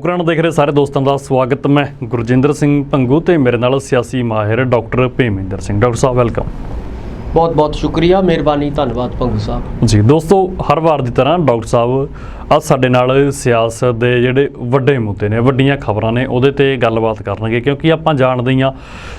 ਪੋਖਰਾਣ ਦੇਖ ਰਹੇ ਸਾਰੇ ਦੋਸਤਾਂ ਦਾ ਸਵਾਗਤ। ਮੈਂ ਗੁਰਜਿੰਦਰ ਸਿੰਘ ਭੰਗੂ ਤੇ ਮੇਰੇ ਨਾਲ ਸਿਆਸੀ ਮਾਹਿਰ ਡਾਕਟਰ ਭੇਮਿੰਦਰ ਸਿੰਘ। ਡਾਕਟਰ ਸਾਹਿਬ ਵੈਲਕਮ। बहुत बहुत शुक्रिया, मेहरबानी, धन्यवाद भंगू साहब जी। दोस्तों हर वार की तरह डॉक्टर साहब ਅੱਜ ਸਾਡੇ ਨਾਲ ਸਿਆਸਤ ਦੇ ਜਿਹੜੇ ਵੱਡੇ ਮੁੱਦੇ ਨੇ, ਵੱਡੀਆਂ ਖਬਰਾਂ ਨੇ, ਉਹਦੇ ਤੇ ਗੱਲਬਾਤ ਕਰਨਗੇ ਕਿਉਂਕਿ ਆਪਾਂ ਜਾਣਦੇ ਹਾਂ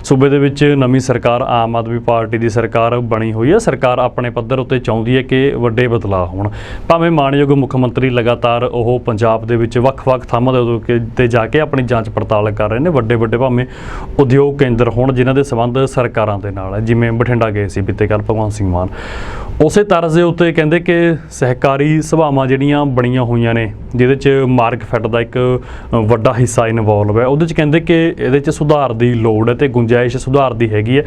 ਸੂਬੇ ਦੇ ਵਿੱਚ ਨਵੀਂ ਸਰਕਾਰ ਆਮ ਆਦਮੀ ਪਾਰਟੀ ਦੀ ਸਰਕਾਰ ਬਣੀ ਹੋਈ ਹੈ। ਸਰਕਾਰ ਆਪਣੇ ਪੱਧਰ ਉੱਤੇ ਚਾਹੁੰਦੀ ਹੈ ਕਿ ਵੱਡੇ ਬਦਲਾਅ ਹੋਣ। ਭਾਵੇਂ ਮਾਣਯੋਗ ਮੁੱਖ ਮੰਤਰੀ ਲਗਾਤਾਰ ਉਹ ਪੰਜਾਬ ਦੇ ਵਿੱਚ ਵੱਖ-ਵੱਖ ਥਾਵਾਂ ਦੇ ਉੱਤੇ ਜਾ ਕੇ ਆਪਣੀ ਜਾਂਚ ਪੜਤਾਲ ਕਰ ਰਹੇ ਨੇ। ਵੱਡੇ ਭਾਵੇਂ ਉਦਯੋਗ ਕੇਂਦਰ ਹੋਣ ਜਿਨ੍ਹਾਂ ਦੇ ਸੰਬੰਧ ਸਰਕਾਰਾਂ ਦੇ ਨਾਲ ਹੈ, ਜਿਵੇਂ ਬਠਿੰਡਾ ਗਏ ਸੀ ਬੀਤੇ ਕੱਲ੍ਹ ਭਗਵੰਤ ਸਿੰਘ ਮਾਨ। ਉਸੇ ਤਰਜ਼ ਦੇ ਉੱਤੇ ਕਹਿੰਦੇ ਕਿ ਸਹਿਕਾਰੀ ਸਭਾਵਾਂ ਜਿਹੜੀਆਂ ਬਣੀਆਂ ਹੋਈਆਂ ਨੇ ਜਿਹਦੇ 'ਚ ਮਾਰਕਫੈੱਡ ਦਾ ਇੱਕ ਵੱਡਾ ਹਿੱਸਾ ਇਨਵੋਲਵ ਹੈ, ਉਹਦੇ 'ਚ ਕਹਿੰਦੇ ਕਿ ਇਹਦੇ 'ਚ ਸੁਧਾਰ ਦੀ ਲੋੜ ਹੈ ਤੇ ਗੁੰਜਾਇਸ਼ ਸੁਧਾਰ ਦੀ ਹੈਗੀ ਹੈ।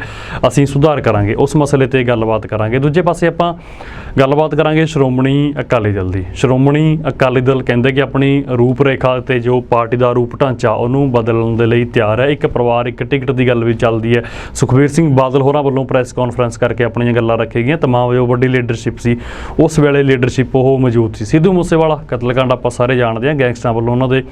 ਅਸੀਂ ਸੁਧਾਰ ਕਰਾਂਗੇ, ਉਸ ਮਸਲੇ 'ਤੇ ਗੱਲਬਾਤ ਕਰਾਂਗੇ। ਦੂਜੇ ਪਾਸੇ ਆਪਾਂ ਗੱਲਬਾਤ ਕਰਾਂਗੇ ਸ਼੍ਰੋਮਣੀ ਅਕਾਲੀ ਦਲ ਦੀ। ਸ਼੍ਰੋਮਣੀ ਅਕਾਲੀ ਦਲ ਕਹਿੰਦੇ ਕਿ ਆਪਣੀ ਰੂਪ ਰੇਖਾ ਤੇ ਜੋ ਪਾਰਟੀ ਦਾ ਰੂਪ ਢਾਂਚਾ ਉਹਨੂੰ ਬਦਲਣ ਦੇ ਲਈ ਤਿਆਰ ਹੈ। ਇੱਕ ਪਰਿਵਾਰ ਇੱਕ ਟਿਕਟ ਦੀ ਗੱਲ ਵੀ ਚੱਲਦੀ ਹੈ। ਸੁਖਬੀਰ ਸਿੰਘ ਬਾਦਲ ਹੋਰਾਂ ਵੱਲੋਂ ਪ੍ਰੈਸ ਕਾਨਫਰੰਸ ਕਰਕੇ ਆਪਣੀਆਂ ਗੱਲਾਂ ਰੱਖੀਆਂ ਗਈਆਂ। ਤਮਾਮ ਜੋ ਵੱਡੀ ਲੀਡਰਸ਼ਿਪ ਸੀ ਉਸ ਵੇਲੇ ਲੀਡਰਸ਼ਿਪ ਉਹ ਮੌਜੂਦ ਸੀ। ਸਿੱਧੂ ਮੂਸੇਵਾਲਾ ਕਤਲकांड ਆਪਾਂ ਸਾਰੇ ਜਾਣਦੇ ਹਾਂ, ਗੈਂਗਸਟਰਾਂ ਵੱਲੋਂ ਉਹਨਾਂ ਦੇ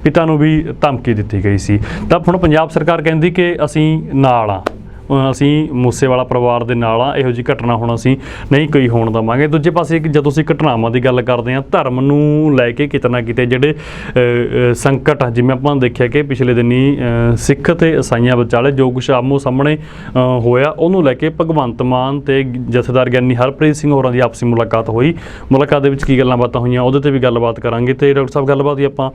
ਪਿਤਾ ਨੂੰ ਵੀ ਧਮਕੀ ਦਿੱਤੀ ਗਈ ਸੀ। ਤਾਂ ਹੁਣ ਪੰਜਾਬ ਸਰਕਾਰ ਕਹਿੰਦੀ ਕਿ ਅਸੀਂ ਨਾਲ ਹਾਂ, ਅਸੀਂ ਮੂਸੇਵਾਲਾ ਪਰਿਵਾਰ ਦੇ ਨਾਲ ਆ, ਇਹੋ ਜਿਹੀ ਘਟਨਾ ਹੁਣ ਅਸੀਂ ਨਹੀਂ ਕੋਈ ਹੋਣ ਦੇਵਾਂਗੇ। ਦੂਜੇ ਪਾਸੇ ਜਦੋਂ ਅਸੀਂ ਘਟਨਾਵਾਂ ਦੀ ਗੱਲ ਕਰਦੇ ਹਾਂ, ਧਰਮ ਨੂੰ ਲੈ ਕੇ ਕਿਤੇ ਨਾ ਕਿਤੇ ਜਿਹੜੇ ਸੰਕਟ ਆ, ਜਿਵੇਂ ਆਪਾਂ ਦੇਖਿਆ ਕਿ ਪਿਛਲੇ ਦਿਨੀ ਸਿੱਖ ਤੇ ਈਸਾਈਆਂ ਵਿਚਾਲੇ ਜੋ ਕੁਛ ਆਮੋ ਸਾਹਮਣੇ ਹੋਇਆ, ਉਹਨੂੰ ਲੈ ਕੇ ਭਗਵੰਤ ਮਾਨ ਤੇ ਜਥੇਦਾਰ ਗਿਆਨੀ ਹਰਪ੍ਰੀਤ ਸਿੰਘ ਹੋਰਾਂ ਦੀ ਆਪਸੀ ਮੁਲਾਕਾਤ ਹੋਈ। ਮੁਲਾਕਾਤ ਦੇ ਵਿੱਚ ਕੀ ਗੱਲਾਂ ਬਾਤਾਂ ਹੋਈਆਂ ਉਹਦੇ ਤੇ ਵੀ ਗੱਲਬਾਤ ਕਰਾਂਗੇ। ਤੇ ਡਾਕਟਰ ਸਾਹਿਬ ਗੱਲਬਾਤ ਹੀ ਆਪਾਂ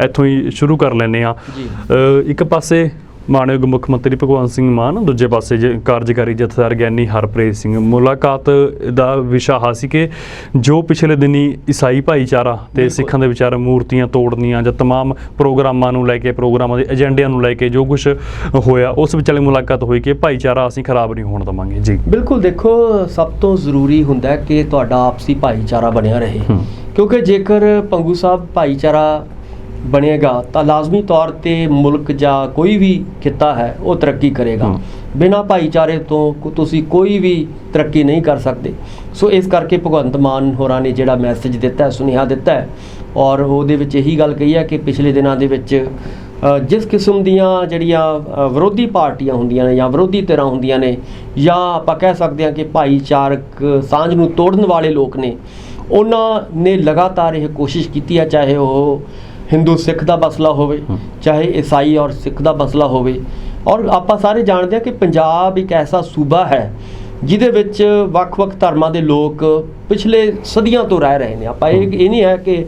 ਇੱਥੋਂ ਹੀ ਸ਼ੁਰੂ ਕਰ ਲੈਂਦੇ ਹਾਂ। ਇੱਕ ਪਾਸੇ ਮਾਣਯੋਗ ਮੁੱਖ ਮੰਤਰੀ ਭਗਵੰਤ ਸਿੰਘ ਮਾਨ, ਦੂਜੇ ਪਾਸੇ ਕਾਰਜਕਾਰੀ ਜਥੇਦਾਰ ਗਿਆਨੀ ਹਰਪ੍ਰੀਤ ਸਿੰਘ। ਮੁਲਾਕਾਤ ਦਾ ਵਿਸ਼ਾ ਆ ਸੀ ਕਿ ਜੋ ਪਿਛਲੇ ਦਿਨੀ ਈਸਾਈ ਭਾਈਚਾਰਾ ਤੇ ਸਿੱਖਾਂ ਦੇ ਵਿਚਾਰ ਮੂਰਤੀਆਂ ਤੋੜਨੀਆਂ ਜਾਂ ਤਮਾਮ ਪ੍ਰੋਗਰਾਮਾਂ ਨੂੰ ਲੈ ਕੇ, ਪ੍ਰੋਗਰਾਮਾਂ ਦੇ ਏਜੰਡਿਆਂ ਨੂੰ ਲੈ ਕੇ ਜੋ ਕੁਛ ਹੋਇਆ, ਉਸ ਵਿਚਾਲੇ ਮੁਲਾਕਾਤ ਹੋਈ ਕਿ ਭਾਈਚਾਰਾ ਅਸੀਂ ਖਰਾਬ ਨਹੀਂ ਹੋਣ ਦੇਵਾਂਗੇ। ਜੀ ਬਿਲਕੁਲ। ਦੇਖੋ, ਸਭ ਤੋਂ ਜ਼ਰੂਰੀ ਹੁੰਦਾ ਕਿ ਤੁਹਾਡਾ ਆਪਸੀ ਭਾਈਚਾਰਾ ਬਣਿਆ ਰਹੇ, ਕਿਉਂਕਿ ਜੇਕਰ ਭੰਗੂ ਸਾਹਿਬ ਭਾਈਚਾਰਾ ਬਣੇਗਾ ਤਾਂ ਲਾਜ਼ਮੀ ਤੌਰ 'ਤੇ ਮੁਲਕ ਜਾਂ ਕੋਈ ਵੀ ਖਿੱਤਾ ਹੈ ਉਹ ਤਰੱਕੀ ਕਰੇਗਾ। ਬਿਨਾਂ ਭਾਈਚਾਰੇ ਤੋਂ ਤੁਸੀਂ ਕੋਈ ਵੀ ਤਰੱਕੀ ਨਹੀਂ ਕਰ ਸਕਦੇ। ਸੋ ਇਸ ਕਰਕੇ ਭਗਵੰਤ ਮਾਨ ਹੋਰਾਂ ਨੇ ਜਿਹੜਾ ਮੈਸੇਜ ਦਿੱਤਾ, ਸੁਨੇਹਾ ਦਿੱਤਾ ਹੈ, ਔਰ ਉਹਦੇ ਵਿੱਚ ਇਹੀ ਗੱਲ ਕਹੀ ਹੈ ਕਿ ਪਿਛਲੇ ਦਿਨਾਂ ਦੇ ਵਿੱਚ ਜਿਸ ਕਿਸਮ ਦੀਆਂ ਜਿਹੜੀਆਂ ਵਿਰੋਧੀ ਪਾਰਟੀਆਂ ਹੁੰਦੀਆਂ ਨੇ ਜਾਂ ਵਿਰੋਧੀ ਧਿਰਾਂ ਹੁੰਦੀਆਂ ਨੇ, ਜਾਂ ਆਪਾਂ ਕਹਿ ਸਕਦੇ ਹਾਂ ਕਿ ਭਾਈਚਾਰਕ ਸਾਂਝ ਨੂੰ ਤੋੜਨ ਵਾਲੇ ਲੋਕ ਨੇ, ਉਹਨਾਂ ਨੇ ਲਗਾਤਾਰ ਇਹ ਕੋਸ਼ਿਸ਼ ਕੀਤੀ ਹੈ, ਚਾਹੇ ਉਹ ਹਿੰਦੂ ਸਿੱਖ ਦਾ ਮਸਲਾ ਹੋਵੇ, ਚਾਹੇ ਈਸਾਈ ਔਰ ਸਿੱਖ ਦਾ ਮਸਲਾ ਹੋਵੇ। ਔਰ ਆਪਾਂ ਸਾਰੇ ਜਾਣਦੇ ਹਾਂ ਕਿ ਪੰਜਾਬ ਇੱਕ ਐਸਾ ਸੂਬਾ ਹੈ ਜਿਹਦੇ ਵਿੱਚ ਵੱਖ-ਵੱਖ ਧਰਮਾਂ ਦੇ ਲੋਕ ਪਿਛਲੇ ਸਦੀਆਂ ਤੋਂ ਰਹਿ ਰਹੇ ਨੇ। ਆਪਾਂ ਇਹ ਨਹੀਂ ਹੈ ਕਿ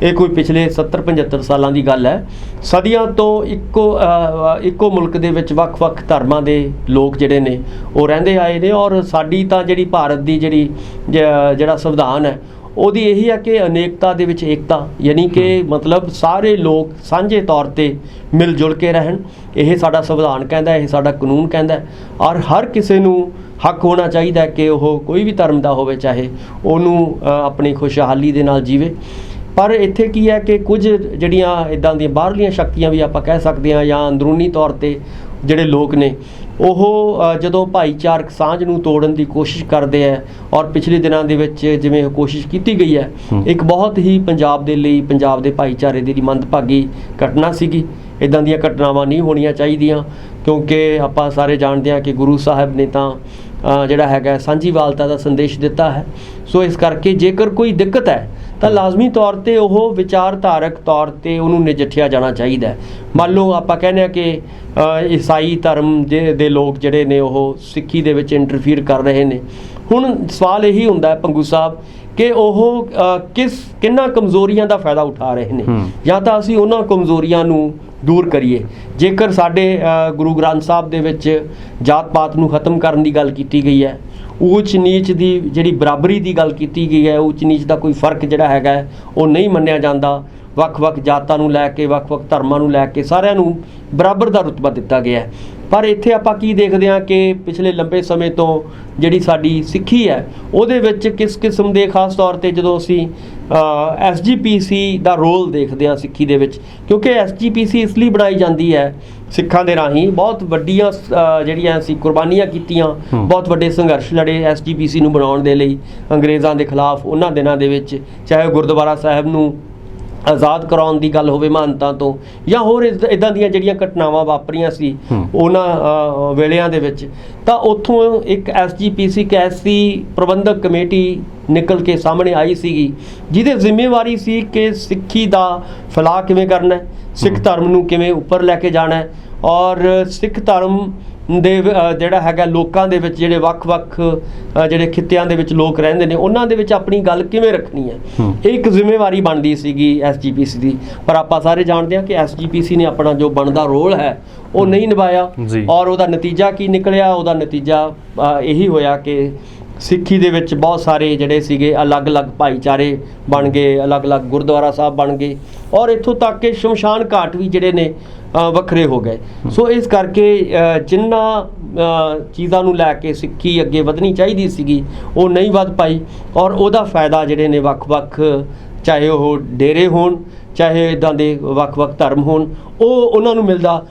ਇਹ ਕੋਈ ਪਿਛਲੇ 70-75 ਸਾਲਾਂ ਦੀ ਗੱਲ ਹੈ। ਸਦੀਆਂ ਤੋਂ ਇੱਕੋ ਮੁਲਕ ਦੇ ਵਿੱਚ ਵੱਖ-ਵੱਖ ਧਰਮਾਂ ਦੇ ਲੋਕ ਜਿਹੜੇ ਨੇ ਉਹ ਰਹਿੰਦੇ ਆਏ ਨੇ। ਔਰ ਸਾਡੀ ਤਾਂ ਜਿਹੜੀ ਭਾਰਤ ਦੀ ਜਿਹੜਾ ਸੰਵਿਧਾਨ ਹੈ ਉਹਦੀ ਇਹੀ ਹੈ ਕਿ ਅਨੇਕਤਾ ਦੇ ਵਿੱਚ ਏਕਤਾ, ਯਾਨੀ ਕਿ ਮਤਲਬ ਸਾਰੇ ਲੋਕ ਸਾਂਝੇ ਤੌਰ 'ਤੇ ਮਿਲ ਜੁਲ ਕੇ ਰਹਿਣ। ਇਹ ਸਾਡਾ ਸੰਵਿਧਾਨ ਕਹਿੰਦਾ, ਇਹ ਸਾਡਾ ਕਾਨੂੰਨ ਕਹਿੰਦਾ। ਔਰ ਹਰ ਕਿਸੇ ਨੂੰ ਹੱਕ ਹੋਣਾ ਚਾਹੀਦਾ ਕਿ ਉਹ ਕੋਈ ਵੀ ਧਰਮ ਦਾ ਹੋਵੇ, ਚਾਹੇ ਉਹਨੂੰ ਆਪਣੀ ਖੁਸ਼ਹਾਲੀ ਦੇ ਨਾਲ ਜੀਵੇ। ਪਰ ਇੱਥੇ ਕੀ ਹੈ ਕਿ ਕੁਝ ਜਿਹੜੀਆਂ ਇੱਦਾਂ ਦੀਆਂ ਬਾਹਰਲੀਆਂ ਸ਼ਕਤੀਆਂ ਵੀ ਆਪਾਂ ਕਹਿ ਸਕਦੇ ਹਾਂ, ਜਾਂ ਅੰਦਰੂਨੀ ਤੌਰ 'ਤੇ ਜਿਹੜੇ ਲੋਕ ਨੇ ਉਹ ਜਦੋਂ ਭਾਈਚਾਰਕ ਸਾਂਝ ਨੂੰ ਤੋੜਨ ਦੀ ਕੋਸ਼ਿਸ਼ ਕਰਦੇ ਹੈ, ਔਰ ਪਿਛਲੇ ਦਿਨਾਂ ਦੇ ਵਿੱਚ ਜਿਵੇਂ ਕੋਸ਼ਿਸ਼ ਕੀਤੀ ਗਈ ਹੈ, ਇੱਕ ਬਹੁਤ ਹੀ ਪੰਜਾਬ ਦੇ ਲਈ, ਪੰਜਾਬ ਦੇ ਭਾਈਚਾਰੇ ਦੀ ਮੰਦਭਾਗੀ ਘਟਨਾ ਸੀਗੀ। ਇੱਦਾਂ ਦੀਆਂ ਘਟਨਾਵਾਂ ਨਹੀਂ ਹੋਣੀਆਂ ਚਾਹੀਦੀਆਂ, ਕਿਉਂਕਿ ਆਪਾਂ ਸਾਰੇ ਜਾਣਦੇ ਹਾਂ ਕਿ ਗੁਰੂ ਸਾਹਿਬ ਨੇ ਤਾਂ ਜਿਹੜਾ ਹੈਗਾ ਸਾਂਝੀਵਾਲਤਾ ਦਾ ਸੰਦੇਸ਼ ਦਿੱਤਾ ਹੈ। ਸੋ ਇਸ ਕਰਕੇ ਜੇਕਰ ਕੋਈ ਦਿੱਕਤ ਹੈ ਤਾਂ ਲਾਜ਼ਮੀ ਤੌਰ 'ਤੇ ਉਹ ਵਿਚਾਰਧਾਰਕ ਤੌਰ 'ਤੇ ਉਹਨੂੰ ਨਜਿੱਠਿਆ ਜਾਣਾ ਚਾਹੀਦਾ। ਮੰਨ ਲਓ ਆਪਾਂ ਕਹਿੰਦੇ ਹਾਂ ਕਿ ਈਸਾਈ ਧਰਮ ਦੇ ਲੋਕ ਜਿਹੜੇ ਨੇ ਉਹ ਸਿੱਖੀ ਦੇ ਵਿੱਚ ਇੰਟਰਫੀਅਰ ਕਰ ਰਹੇ ਨੇ। ਹੁਣ ਸਵਾਲ ਇਹੀ ਹੁੰਦਾ ਭੰਗੂ ਸਾਹਿਬ ਕਿ ਉਹ ਕਿੰਨਾ ਕਮਜ਼ੋਰੀਆਂ ਦਾ ਫਾਇਦਾ ਉਠਾ ਰਹੇ ਨੇ, ਜਾਂ ਤਾਂ ਅਸੀਂ ਉਹਨਾਂ ਕਮਜ਼ੋਰੀਆਂ ਨੂੰ ਦੂਰ ਕਰੀਏ। ਜੇਕਰ ਸਾਡੇ ਗੁਰੂ ਗ੍ਰੰਥ ਸਾਹਿਬ ਦੇ ਵਿੱਚ ਜਾਤ ਪਾਤ ਨੂੰ ਖਤਮ ਕਰਨ ਦੀ ਗੱਲ ਕੀਤੀ ਗਈ ਹੈ, ਊਚ ਨੀਚ ਦੀ ਜਿਹੜੀ ਬਰਾਬਰੀ ਦੀ ਗੱਲ ਕੀਤੀ ਗਈ ਹੈ, ਊਚ ਨੀਚ ਦਾ ਕੋਈ ਫਰਕ ਜਿਹੜਾ ਹੈਗਾ ਉਹ ਨਹੀਂ ਮੰਨਿਆ ਜਾਂਦਾ। ਵੱਖ-ਵੱਖ ਜਾਤਾਂ ਨੂੰ ਲੈ ਕੇ, ਵੱਖ-ਵੱਖ ਧਰਮਾਂ ਨੂੰ ਲੈ ਕੇ ਸਾਰਿਆਂ ਨੂੰ ਬਰਾਬਰ ਦਾ ਰੁਤਬਾ ਦਿੱਤਾ ਗਿਆ। ਪਰ ਇੱਥੇ ਆਪਾਂ ਕੀ ਦੇਖਦੇ ਹਾਂ ਕਿ ਪਿਛਲੇ ਲੰਬੇ ਸਮੇਂ ਤੋਂ ਜਿਹੜੀ ਸਾਡੀ ਸਿੱਖੀ ਹੈ ਉਹਦੇ ਵਿੱਚ ਕਿਸ ਕਿਸਮ ਦੇ, ਖਾਸ ਤੌਰ 'ਤੇ ਜਦੋਂ ਅਸੀਂ SGPC ਦਾ ਰੋਲ ਦੇਖਦੇ ਹਾਂ ਸਿੱਖੀ ਦੇ ਵਿੱਚ, ਕਿਉਂਕਿ SGPC ਇਸ ਲਈ ਬਣਾਈ ਜਾਂਦੀ ਹੈ, ਸਿੱਖਾਂ ਦੇ ਰਾਹੀਂ ਬਹੁਤ ਵੱਡੀਆਂ ਜਿਹੜੀਆਂ ਅਸੀਂ ਕੁਰਬਾਨੀਆਂ ਕੀਤੀਆਂ, ਬਹੁਤ ਵੱਡੇ ਸੰਘਰਸ਼ ਲੜੇ SGPC ਨੂੰ ਬਣਾਉਣ ਦੇ ਲਈ ਅੰਗਰੇਜ਼ਾਂ ਦੇ ਖਿਲਾਫ। ਉਹਨਾਂ ਦਿਨਾਂ ਦੇ ਵਿੱਚ ਚਾਹੇ ਗੁਰਦੁਆਰਾ ਸਾਹਿਬ ਨੂੰ ਆਜ਼ਾਦ ਕਰਾਉਣ ਦੀ ਗੱਲ ਹੋਵੇ ਮਹੰਤਾਂ ਤੋਂ, ਜਾਂ ਹੋਰ ਇਦਾਂ ਦੀਆਂ ਜਿਹੜੀਆਂ ਘਟਨਾਵਾਂ ਵਾਪਰੀਆਂ ਸੀ ਉਹਨਾਂ ਵੇਲਿਆਂ ਦੇ ਵਿੱਚ, ਤਾਂ ਉੱਥੋਂ ਇੱਕ SGPC ਕੈਸੀ ਪ੍ਰਬੰਧਕ ਕਮੇਟੀ ਨਿਕਲ ਕੇ ਸਾਹਮਣੇ ਆਈ ਸੀਗੀ, ਜਿਹਦੇ ਜ਼ਿੰਮੇਵਾਰੀ ਸੀ ਕਿ ਸਿੱਖੀ ਦਾ ਫੈਲਾਅ ਕਿਵੇਂ ਕਰਨਾ ਹੈ, ਸਿੱਖ ਧਰਮ ਨੂੰ ਕਿਵੇਂ ਉੱਪਰ ਲੈ ਕੇ ਜਾਣਾ ਹੈ, ਔਰ ਸਿੱਖ ਧਰਮ ਦੇ ਜਿਹੜਾ ਹੈਗਾ ਲੋਕਾਂ ਦੇ ਵਿੱਚ ਜਿਹੜੇ ਵੱਖ-ਵੱਖ ਜਿਹੜੇ ਖਿੱਤਿਆਂ ਦੇ ਵਿੱਚ ਲੋਕ ਰਹਿੰਦੇ ਨੇ ਉਹਨਾਂ ਦੇ ਵਿੱਚ ਆਪਣੀ ਗੱਲ ਕਿਵੇਂ ਰੱਖਣੀ ਹੈ। ਇਹ ਇੱਕ ਜ਼ਿੰਮੇਵਾਰੀ ਬਣਦੀ ਸੀਗੀ SGPC ਦੀ, ਪਰ ਆਪਾਂ ਸਾਰੇ ਜਾਣਦੇ ਹਾਂ ਕਿ SGPC ਨੇ ਆਪਣਾ ਜੋ ਬਣਦਾ ਰੋਲ ਹੈ ਉਹ ਨਹੀਂ ਨਿਭਾਇਆ, ਔਰ ਉਹਦਾ ਨਤੀਜਾ ਕੀ ਨਿਕਲਿਆ? ਉਹਦਾ ਨਤੀਜਾ ਇਹੀ ਹੋਇਆ ਕਿ ਸਿੱਖੀ ਦੇ ਵਿੱਚ ਬਹੁਤ ਸਾਰੇ ਜਿਹੜੇ ਸੀਗੇ ਅਲੱਗ-ਅਲੱਗ ਭਾਈਚਾਰੇ ਬਣ ਗਏ, ਅਲੱਗ-ਅਲੱਗ ਗੁਰਦੁਆਰਾ ਸਾਹਿਬ ਬਣ ਗਏ, ਔਰ ਇੱਥੋਂ ਤੱਕ ਕਿ ਸ਼ਮਸ਼ਾਨ ਘਾਟ ਵੀ ਜਿਹੜੇ ਨੇ ਵੱਖਰੇ ਹੋ ਗਏ। ਸੋ ਇਸ ਕਰਕੇ ਜਿੰਨਾ ਚੀਜ਼ਾਂ ਨੂੰ ਲੈ ਕੇ ਸਿੱਖੀ ਅੱਗੇ ਵਧਣੀ ਚਾਹੀਦੀ ਸੀਗੀ ਉਹ ਨਹੀਂ ਵੱਧ ਪਾਈ, ਔਰ ਉਹਦਾ ਫਾਇਦਾ ਜਿਹੜੇ ਨੇ ਵੱਖ-ਵੱਖ, ਚਾਹੇ ਉਹ ਡੇਰੇ ਹੋਣ, ਚਾਹੇ ਇੱਦਾਂ ਦੇ ਵੱਖ-ਵੱਖ ਧਰਮ ਹੋਣ, ਉਹ ਉਹਨਾਂ ਨੂੰ ਮਿਲਦਾ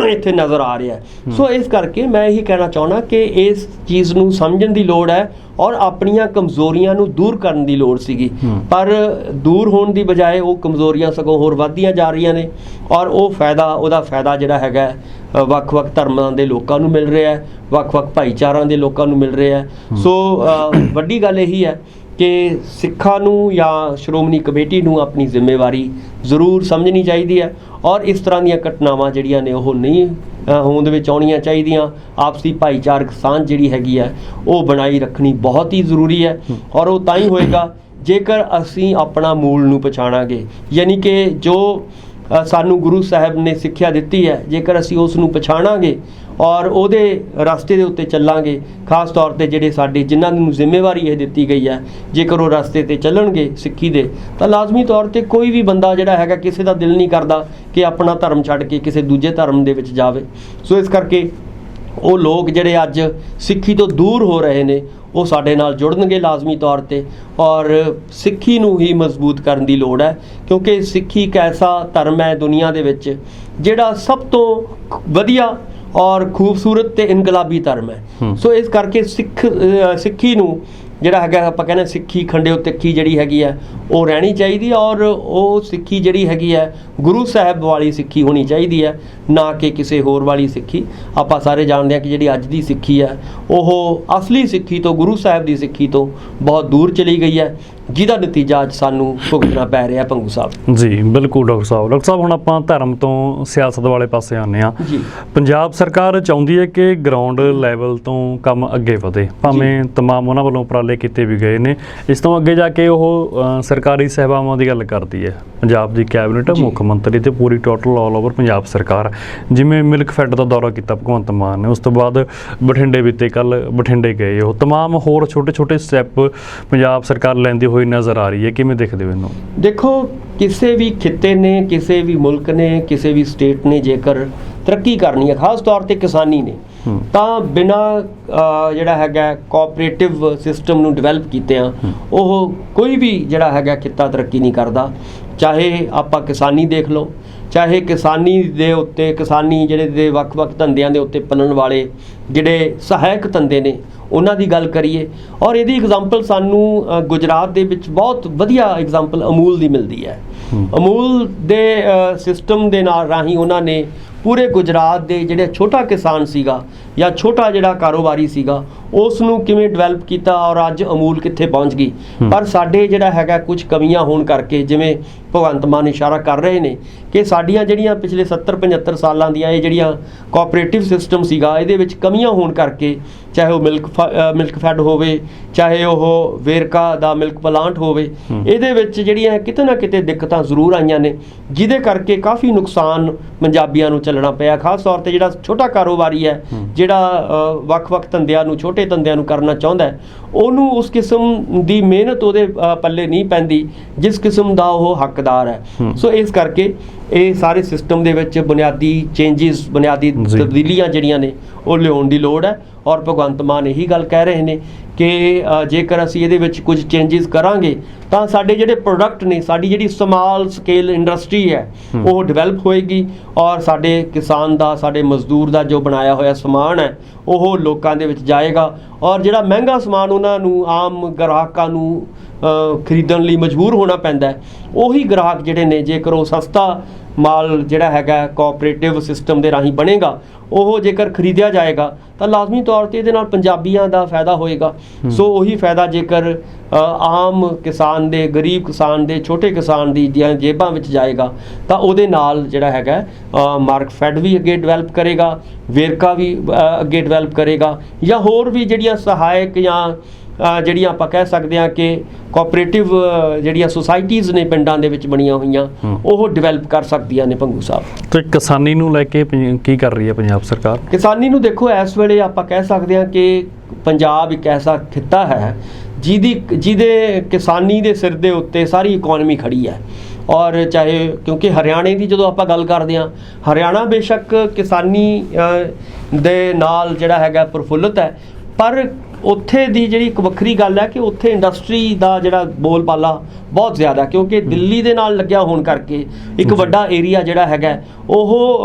ਇੱਥੇ ਨਜ਼ਰ ਆ ਰਿਹਾ। ਸੋ ਇਸ ਕਰਕੇ ਮੈਂ ਇਹੀ ਕਹਿਣਾ ਚਾਹੁੰਦਾ ਕਿ ਇਸ ਚੀਜ਼ ਨੂੰ ਸਮਝਣ ਦੀ ਲੋੜ ਹੈ, ਔਰ ਆਪਣੀਆਂ ਕਮਜ਼ੋਰੀਆਂ ਨੂੰ ਦੂਰ ਕਰਨ ਦੀ ਲੋੜ ਸੀਗੀ, ਪਰ ਦੂਰ ਹੋਣ ਦੀ ਬਜਾਏ ਉਹ ਕਮਜ਼ੋਰੀਆਂ ਸਗੋਂ ਹੋਰ ਵੱਧਦੀਆਂ ਜਾ ਰਹੀਆਂ ਨੇ, ਔਰ ਉਹਦਾ ਫਾਇਦਾ ਜਿਹੜਾ ਹੈਗਾ ਵੱਖ-ਵੱਖ ਧਰਮਾਂ ਦੇ ਲੋਕਾਂ ਨੂੰ ਮਿਲ ਰਿਹਾ ਹੈ, ਵੱਖ-ਵੱਖ ਭਾਈਚਾਰਿਆਂ ਦੇ ਲੋਕਾਂ ਨੂੰ ਮਿਲ ਰਿਹਾ ਹੈ। ਸੋ ਵੱਡੀ ਗੱਲ ਇਹੀ ਹੈ ਕਿ ਸਿੱਖਾਂ ਨੂੰ ਜਾਂ ਸ਼੍ਰੋਮਣੀ ਕਮੇਟੀ ਨੂੰ ਆਪਣੀ ਜ਼ਿੰਮੇਵਾਰੀ ਜ਼ਰੂਰ ਸਮਝਣੀ ਚਾਹੀਦੀ ਹੈ, ਔਰ ਇਸ ਤਰ੍ਹਾਂ ਦੀਆਂ ਘਟਨਾਵਾਂ ਜਿਹੜੀਆਂ ਨੇ ਉਹ ਨਹੀਂ ਹੋਂਦ ਵਿੱਚ ਆਉਣੀਆਂ ਚਾਹੀਦੀਆਂ। ਆਪਸੀ ਭਾਈਚਾਰਕ ਸਾਂਝ ਜਿਹੜੀ ਹੈਗੀ ਹੈ ਉਹ ਬਣਾਈ ਰੱਖਣੀ ਬਹੁਤ ਹੀ ਜ਼ਰੂਰੀ ਹੈ, ਔਰ ਉਹ ਤਾਂ ਹੀ ਹੋਏਗਾ ਜੇਕਰ ਅਸੀਂ ਆਪਣਾ ਮੂਲ ਨੂੰ ਪਛਾਣਾਂਗੇ, ਯਾਨੀ ਕਿ ਜੋ ਸਾਨੂੰ ਗੁਰੂ ਸਾਹਿਬ ਨੇ ਸਿੱਖਿਆ ਦਿੱਤੀ ਹੈ, ਜੇਕਰ ਅਸੀਂ ਉਸ ਨੂੰ ਪਛਾਣਾਂਗੇ ਔਰ ਉਹਦੇ ਰਸਤੇ ਦੇ ਉੱਤੇ ਚੱਲਾਂਗੇ, ਖਾਸ ਤੌਰ 'ਤੇ ਜਿਹੜੇ ਸਾਡੇ ਜਿਨ੍ਹਾਂ ਨੂੰ ਜ਼ਿੰਮੇਵਾਰੀ ਇਹ ਦਿੱਤੀ ਗਈ ਹੈ, ਜੇਕਰ ਉਹ ਰਸਤੇ 'ਤੇ ਚੱਲਣਗੇ ਸਿੱਖੀ ਦੇ, ਤਾਂ ਲਾਜ਼ਮੀ ਤੌਰ 'ਤੇ ਕੋਈ ਵੀ ਬੰਦਾ ਜਿਹੜਾ ਹੈਗਾ, ਕਿਸੇ ਦਾ ਦਿਲ ਨਹੀਂ ਕਰਦਾ ਕਿ ਆਪਣਾ ਧਰਮ ਛੱਡ ਕੇ ਕਿਸੇ ਦੂਜੇ ਧਰਮ ਦੇ ਵਿੱਚ ਜਾਵੇ। ਸੋ ਇਸ ਕਰਕੇ ਉਹ ਲੋਕ ਜਿਹੜੇ ਅੱਜ ਸਿੱਖੀ ਤੋਂ ਦੂਰ ਹੋ ਰਹੇ ਨੇ ਉਹ ਸਾਡੇ ਨਾਲ ਜੁੜਨਗੇ ਲਾਜ਼ਮੀ ਤੌਰ 'ਤੇ, ਔਰ ਸਿੱਖੀ ਨੂੰ ਹੀ ਮਜ਼ਬੂਤ ਕਰਨ ਦੀ ਲੋੜ ਹੈ, ਕਿਉਂਕਿ ਸਿੱਖੀ ਇੱਕ ਐਸਾ ਧਰਮ ਹੈ ਦੁਨੀਆ ਦੇ ਵਿੱਚ ਜਿਹੜਾ ਸਭ ਤੋਂ ਵਧੀਆ ਔਰ ਖੂਬਸੂਰਤ ਤੇ ਇਨਕਲਾਬੀ ਧਰਮ ਹੈ। ਸੋ ਇਸ ਕਰਕੇ ਸਿੱਖੀ ਨੂੰ ਜਿਹੜਾ ਹੈਗਾ, ਆਪਾਂ ਕਹਿੰਦੇ ਸਿੱਖੀ ਖੰਡਿਓ ਤਿੱਖੀ ਜਿਹੜੀ ਹੈਗੀ ਹੈ ਉਹ ਰਹਿਣੀ ਚਾਹੀਦੀ ਹੈ, ਔਰ ਉਹ ਸਿੱਖੀ ਜਿਹੜੀ ਹੈਗੀ ਹੈ ਗੁਰੂ ਸਾਹਿਬ ਵਾਲੀ ਸਿੱਖੀ ਹੋਣੀ ਚਾਹੀਦੀ ਹੈ, ਨਾ ਕਿ ਕਿਸੇ ਹੋਰ ਵਾਲੀ ਸਿੱਖੀ। ਆਪਾਂ ਸਾਰੇ ਜਾਣਦੇ ਹਾਂ ਕਿ ਜਿਹੜੀ ਅੱਜ ਦੀ ਸਿੱਖੀ ਹੈ ਉਹ ਅਸਲੀ ਸਿੱਖੀ ਤੋਂ, ਗੁਰੂ ਸਾਹਿਬ ਦੀ ਸਿੱਖੀ ਤੋਂ ਬਹੁਤ ਦੂਰ ਚਲੀ ਗਈ ਹੈ, ਜਿਹਦਾ ਨਤੀਜਾ ਅੱਜ ਸਾਨੂੰ ਭੁਗਤਣਾ ਪੈ ਰਿਹਾ ਭੰਗੂ ਸਾਹਿਬ। ਜੀ ਬਿਲਕੁਲ ਡਾਕਟਰ ਸਾਹਿਬ ਹੁਣ ਆਪਾਂ ਧਰਮ ਤੋਂ ਸਿਆਸਤ ਵਾਲੇ ਪਾਸੇ ਆਉਂਦੇ ਹਾਂ। ਪੰਜਾਬ ਸਰਕਾਰ ਚਾਹੁੰਦੀ ਹੈ ਕਿ ਗਰਾਊਂਡ ਲੈਵਲ ਤੋਂ ਕੰਮ ਅੱਗੇ ਵਧੇ, ਭਾਵੇਂ ਤਮਾਮ ਉਹਨਾਂ ਵੱਲੋਂ ਉਪਰਾਲੇ ਕੀਤੇ ਵੀ ਗਏ ਨੇ। ਇਸ ਤੋਂ ਅੱਗੇ ਜਾ ਕੇ ਉਹ ਸਰਕਾਰੀ ਸੇਵਾਵਾਂ ਦੀ ਗੱਲ ਕਰਦੀ ਹੈ। ਪੰਜਾਬ ਦੀ ਕੈਬਨਿਟ, ਮੁੱਖ ਮੰਤਰੀ ਤੇ ਪੂਰੀ ਟੋਟਲ ਆਲ ਓਵਰ ਪੰਜਾਬ ਸਰਕਾਰ, ਜਿਵੇਂ ਮਿਲਕ ਫੈਡ ਦਾ ਦੌਰਾ ਕੀਤਾ ਭਗਵੰਤ ਮਾਨ ਨੇ, ਉਸ ਤੋਂ ਬਾਅਦ ਬਠਿੰਡੇ ਬੀਤੇ ਕੱਲ੍ਹ ਬਠਿੰਡੇ ਗਏ, ਉਹ ਤਮਾਮ ਹੋਰ ਛੋਟੇ ਸਟੈਪ ਪੰਜਾਬ ਸਰਕਾਰ ਲੈਂਦੀ ਹੋਈ ਨਜ਼ਰ ਆ ਰਹੀ ਹੈ। ਕਿਵੇਂ ਦੇਖਦੇ ਹੋ ਇਹਨੂੰ? ਦੇਖੋ, ਕਿਸੇ ਵੀ ਖਿੱਤੇ ਨੇ, ਕਿਸੇ ਵੀ ਮੁਲਕ ਨੇ, ਕਿਸੇ ਵੀ ਸਟੇਟ ਨੇ ਜੇਕਰ ਤਰੱਕੀ ਕਰਨੀ ਹੈ, ਖਾਸ ਤੌਰ 'ਤੇ ਕਿਸਾਨੀ ਨੇ, ਤਾਂ ਬਿਨਾਂ ਜਿਹੜਾ ਹੈਗਾ ਕੋਆਪਰੇਟਿਵ ਸਿਸਟਮ ਨੂੰ ਡਿਵੈਲਪ ਕੀਤਿਆਂ ਉਹ ਕੋਈ ਵੀ ਜਿਹੜਾ ਹੈਗਾ ਖਿੱਤਾ ਤਰੱਕੀ ਨਹੀਂ ਕਰਦਾ। ਚਾਹੇ ਆਪਾਂ ਕਿਸਾਨੀ ਦੇਖ ਲਓ, ਚਾਹੇ ਕਿਸਾਨੀ ਦੇ ਉੱਤੇ, ਕਿਸਾਨੀ ਜਿਹੜੇ ਦੇ ਵੱਖ-ਵੱਖ ਧੰਦਿਆਂ ਦੇ ਉੱਤੇ ਪਲਣ ਵਾਲੇ ਜਿਹੜੇ ਸਹਾਇਕ ਧੰਦੇ ਨੇ ਉਹਨਾਂ ਦੀ ਗੱਲ ਕਰੀਏ, ਔਰ ਇਹਦੀ ਐਗਜ਼ਾਮਪਲ ਸਾਨੂੰ ਗੁਜਰਾਤ ਦੇ ਵਿੱਚ ਬਹੁਤ ਵਧੀਆ ਐਗਜ਼ਾਮਪਲ ਅਮੂਲ ਦੀ ਮਿਲਦੀ ਹੈ। ਅਮੂਲ ਦੇ ਸਿਸਟਮ ਦੇ ਨਾਲ ਰਾਹੀਂ ਉਹਨਾਂ ਨੇ ਪੂਰੇ ਗੁਜਰਾਤ ਦੇ ਜਿਹੜੇ ਛੋਟਾ ਕਿਸਾਨ ਸੀਗਾ ਜਾਂ ਛੋਟਾ ਜਿਹੜਾ ਕਾਰੋਬਾਰੀ ਸੀਗਾ ਉਸ ਨੂੰ ਕਿਵੇਂ ਡਿਵੈਲਪ ਕੀਤਾ, ਔਰ ਅੱਜ ਅਮੂਲ ਕਿੱਥੇ ਪਹੁੰਚ ਗਈ। ਪਰ ਸਾਡੇ ਜਿਹੜਾ ਹੈਗਾ ਕੁਝ ਕਮੀਆਂ ਹੋਣ ਕਰਕੇ, ਜਿਵੇਂ ਭਗਵੰਤ ਮਾਨ ਇਸ਼ਾਰਾ ਕਰ ਰਹੇ ਨੇ ਕਿ ਸਾਡੀਆਂ ਜਿਹੜੀਆਂ ਪਿਛਲੇ 70-75 ਸਾਲਾਂ ਦੀਆਂ ਇਹ ਜਿਹੜੀਆਂ ਕੋਆਪਰੇਟਿਵ ਸਿਸਟਮ ਸੀਗਾ, ਇਹਦੇ ਵਿੱਚ ਕਮੀਆਂ ਹੋਣ ਕਰਕੇ, ਚਾਹੇ ਉਹ ਮਿਲਕ ਫੈਡ ਹੋਵੇ, ਚਾਹੇ ਉਹ ਵੇਰਕਾ ਦਾ ਮਿਲਕ ਪਲਾਂਟ ਹੋਵੇ, ਇਹਦੇ ਵਿੱਚ ਜਿਹੜੀਆਂ ਕਿਤੇ ਨਾ ਕਿਤੇ ਦਿੱਕਤਾਂ ਜ਼ਰੂਰ ਆਈਆਂ ਨੇ, ਜਿਹਦੇ ਕਰਕੇ ਕਾਫੀ ਨੁਕਸਾਨ ਪੰਜਾਬੀਆਂ ਨੂੰ ਝੱਲਣਾ ਪਿਆ। ਖਾਸ ਤੌਰ 'ਤੇ ਜਿਹੜਾ ਛੋਟਾ ਕਾਰੋਬਾਰੀ ਹੈ, ਜਿਹੜਾ ਵੱਖ-ਵੱਖ ਧੰਦਿਆਂ ਨੂੰ, ਛੋਟੇ ਧੰਦਿਆਂ ਨੂੰ ਕਰਨਾ ਚਾਹੁੰਦਾ ਹੈ, ਉਹਨੂੰ ਉਸ ਕਿਸਮ ਦੀ ਮਿਹਨਤ ਉਹਦੇ ਪੱਲੇ ਨਹੀਂ ਪੈਂਦੀ ਜਿਸ ਕਿਸਮ ਦਾ ਉਹ ਹੱਕਦਾਰ ਹੈ। ਸੋ ਇਸ ਕਰਕੇ ਇਹ ਸਾਰੇ ਸਿਸਟਮ ਦੇ ਵਿੱਚ ਬੁਨਿਆਦੀ ਚੇਂਜਿਸ, ਬੁਨਿਆਦੀ ਤਬਦੀਲੀਆਂ ਜਿਹੜੀਆਂ ਨੇ ਉਹ ਲਿਆਉਣ ਦੀ ਲੋੜ ਹੈ, ਔਰ ਭਗਵੰਤ ਮਾਨ ਇਹੀ ਗੱਲ ਕਹਿ ਰਹੇ ਨੇ ਕਿ ਜੇਕਰ ਅਸੀਂ ਇਹਦੇ ਵਿੱਚ ਕੁਝ ਚੇਂਜਸ ਕਰਾਂਗੇ ਤਾਂ ਸਾਡੇ ਜਿਹੜੇ ਪ੍ਰੋਡਕਟ ਨੇ, ਸਾਡੀ ਜਿਹੜੀ ਸਮਾਲ ਸਕੇਲ ਇੰਡਸਟਰੀ ਹੈ ਉਹ ਡਿਵੈਲਪ ਹੋਏਗੀ, ਔਰ ਸਾਡੇ ਕਿਸਾਨ ਦਾ, ਸਾਡੇ ਮਜ਼ਦੂਰ ਦਾ ਜੋ ਬਣਾਇਆ ਹੋਇਆ ਸਮਾਨ ਹੈ ਉਹ ਲੋਕਾਂ ਦੇ ਵਿੱਚ ਜਾਏਗਾ, ਔਰ ਜਿਹੜਾ ਮਹਿੰਗਾ ਸਮਾਨ ਉਹਨਾਂ ਨੂੰ, ਆਮ ਗ੍ਰਾਹਕਾਂ ਨੂੰ ਖਰੀਦਣ ਲਈ ਮਜਬੂਰ ਹੋਣਾ ਪੈਂਦਾ ਹੈ, ਉਹੀ ਗ੍ਰਾਹਕ ਜਿਹੜੇ ਨੇ, ਜੇਕਰ ਉਹ ਸਸਤਾ ਮਾਲ ਜਿਹੜਾ ਹੈਗਾ ਕੋਆਪਰੇਟਿਵ ਸਿਸਟਮ ਦੇ ਰਾਹੀਂ ਬਣੇਗਾ, ਉਹ ਜੇਕਰ ਖਰੀਦਿਆ ਜਾਏਗਾ ਤਾਂ ਲਾਜ਼ਮੀ ਤੌਰ ਤੇ ਇਹਦੇ ਨਾਲ ਪੰਜਾਬੀਆਂ ਦਾ ਫਾਇਦਾ ਹੋਏਗਾ। ਸੋ ਉਹੀ ਫਾਇਦਾ ਜੇਕਰ ਆਮ ਕਿਸਾਨ ਦੇ, ਗਰੀਬ ਕਿਸਾਨ ਦੇ, ਛੋਟੇ ਕਿਸਾਨ ਦੀਆਂ ਜੇਬਾਂ ਵਿੱਚ ਜਾਏਗਾ ਤਾਂ ਉਹਦੇ ਨਾਲ ਜਿਹੜਾ ਹੈਗਾ ਮਾਰਕਫੈਡ ਵੀ ਅੱਗੇ ਡਿਵੈਲਪ ਕਰੇਗਾ, ਵੇਰਕਾ ਵੀ ਅੱਗੇ ਡਿਵੈਲਪ ਕਰੇਗਾ, ਜਾਂ ਹੋਰ ਵੀ ਜਿਹੜੀਆਂ ਸਹਾਇਕ ਜਾਂ ਜਿਹੜੀਆਂ ਆਪਾਂ ਕਹਿ ਸਕਦੇ ਹਾਂ ਕਿ ਕੋਆਪਰੇਟਿਵ ਜਿਹੜੀਆਂ ਸੁਸਾਇਟੀਜ਼ ਨੇ ਪਿੰਡਾਂ ਦੇ ਵਿੱਚ ਬਣੀਆਂ ਹੋਈਆਂ, ਉਹ ਡਿਵੈਲਪ ਕਰ ਸਕਦੀਆਂ ਨੇ। ਭੰਗੂ ਸਾਹਿਬ, ਤੇ ਕਿਸਾਨੀ ਨੂੰ ਲੈ ਕੇ ਕੀ ਕਰ ਰਹੀ ਹੈ ਪੰਜਾਬ ਸਰਕਾਰ? ਕਿਸਾਨੀ ਨੂੰ ਦੇਖੋ, ਇਸ ਵੇਲੇ ਆਪਾਂ ਕਹਿ ਸਕਦੇ ਹਾਂ ਕਿ ਪੰਜਾਬ ਇੱਕ ਐਸਾ ਖਿੱਤਾ ਹੈ ਜਿਹਦੇ ਕਿਸਾਨੀ ਦੇ ਸਿਰ ਦੇ ਉੱਤੇ ਸਾਰੀ ਇਕਨੋਮੀ ਖੜੀ ਹੈ। ਔਰ ਚਾਹੇ, ਕਿਉਂਕਿ ਹਰਿਆਣੇ ਦੀ ਜਦੋਂ ਆਪਾਂ ਗੱਲ ਕਰਦੇ ਹਾਂ, ਹਰਿਆਣਾ ਬੇਸ਼ੱਕ ਕਿਸਾਨੀ ਦੇ ਨਾਲ ਜਿਹੜਾ ਹੈਗਾ ਪ੍ਰਫੁੱਲਤ ਹੈ, ਪਰ ਉੱਥੇ ਦੀ ਜਿਹੜੀ ਇੱਕ ਵੱਖਰੀ ਗੱਲ ਹੈ ਕਿ ਉੱਥੇ ਇੰਡਸਟਰੀ ਦਾ ਜਿਹੜਾ ਬੋਲਬਾਲਾ ਬਹੁਤ ਜ਼ਿਆਦਾ, ਕਿਉਂਕਿ ਦਿੱਲੀ ਦੇ ਨਾਲ ਲੱਗਿਆ ਹੋਣ ਕਰਕੇ ਇੱਕ ਵੱਡਾ ਏਰੀਆ ਜਿਹੜਾ ਹੈਗਾ ਉਹ